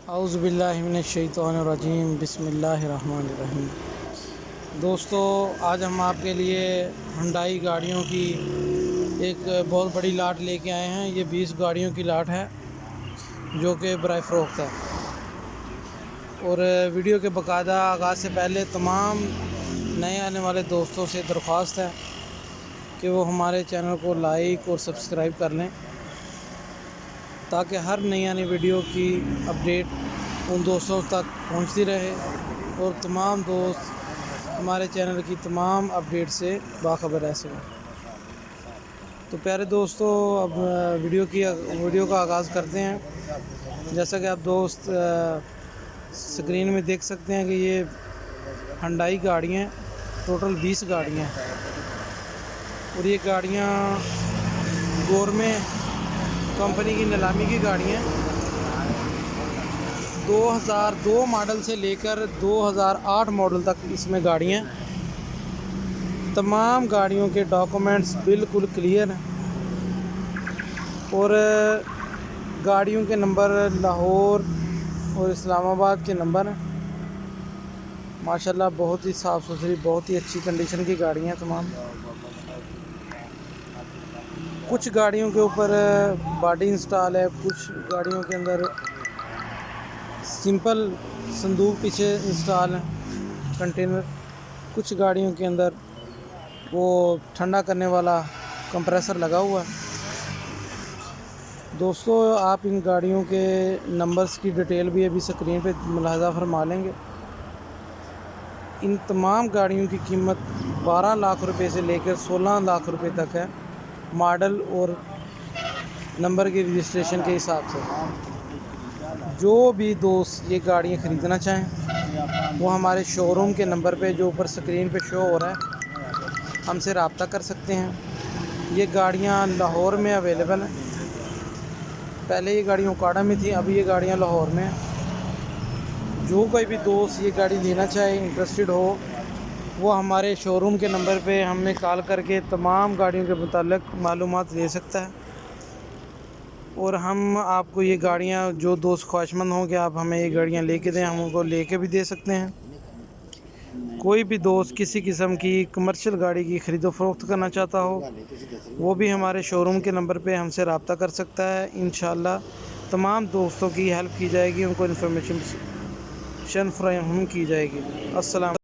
اعوذ باللہ من الشیطان الرجیم، بسم اللہ الرحمن الرحیم۔ دوستو، آج ہم آپ کے لیے ہنڈائی گاڑیوں کی ایک بہت بڑی لاٹ لے کے آئے ہیں۔ یہ 20 گاڑیوں کی لاٹ ہے جو کہ برائے فروخت ہے، اور ویڈیو کے باقاعدہ آغاز سے پہلے تمام نئے آنے والے دوستوں سے درخواست ہے کہ وہ ہمارے چینل کو لائک اور سبسکرائب کر لیں، تاکہ ہر نئی آنے ویڈیو کی اپڈیٹ ان دوستوں تک پہنچتی رہے اور تمام دوست ہمارے چینل کی تمام اپڈیٹ سے باخبر رہ سکیں۔ تو پیارے دوستو، اب ویڈیو کا آغاز کرتے ہیں۔ جیسا کہ آپ دوست اسکرین میں دیکھ سکتے ہیں کہ یہ ہنڈائی گاڑیاں ٹوٹل 20 گاڑیاں ہیں، اور یہ گاڑیاں گورمے کمپنی کی نیلامی کی گاڑیاں 2002 ماڈل سے لے کر 2008 ماڈل تک اس میں گاڑیاں، تمام گاڑیوں کے ڈاکومنٹس بالکل کلیئر ہیں، اور گاڑیوں کے نمبر لاہور اور اسلام آباد کے نمبر ہیں۔ ماشاءاللہ بہت ہی صاف ستھری، بہت ہی اچھی کنڈیشن کی گاڑیاں ہیں تمام۔ کچھ گاڑیوں کے اوپر باڈی انسٹال ہے، کچھ گاڑیوں کے اندر سمپل صندوق پیچھے انسٹال ہے، کنٹینر۔ کچھ گاڑیوں کے اندر وہ ٹھنڈا کرنے والا کمپریسر لگا ہوا ہے۔ دوستو، آپ ان گاڑیوں کے نمبرز کی ڈیٹیل بھی ابھی اسکرین پہ ملاحظہ فرما لیں گے۔ ان تمام گاڑیوں کی قیمت 12 لاکھ روپے سے لے کر 16 لاکھ روپے تک ہے، ماڈل اور نمبر کی رجسٹریشن کے حساب سے۔ جو بھی دوست یہ گاڑیاں خریدنا چاہیں وہ ہمارے شو روم کے نمبر پہ جو اوپر اسکرین پہ شو ہو رہا ہے ہم سے رابطہ کر سکتے ہیں۔ یہ گاڑیاں لاہور میں اویلیبل ہیں، پہلے یہ گاڑیاں اوکاڑا میں تھیں، اب یہ گاڑیاں لاہور میں ہیں۔ جو کوئی بھی دوست یہ گاڑی لینا چاہے، انٹرسٹڈ ہو، وہ ہمارے شو روم کے نمبر پہ ہمیں کال کر کے تمام گاڑیوں کے متعلق معلومات لے سکتا ہے، اور ہم آپ کو یہ گاڑیاں، جو دوست خواہش مند ہوں کہ آپ ہمیں یہ گاڑیاں لے کے دیں، ہم ان کو لے کے بھی دے سکتے ہیں۔ کوئی بھی دوست کسی قسم کی کمرشل گاڑی کی خرید و فروخت کرنا چاہتا ہو، وہ بھی ہمارے شو روم کے نمبر پہ ہم سے رابطہ کر سکتا ہے۔ انشاءاللہ تمام دوستوں کی ہیلپ کی جائے گی، ان کو انفارمیشن فراہم کی جائے گی۔ السلام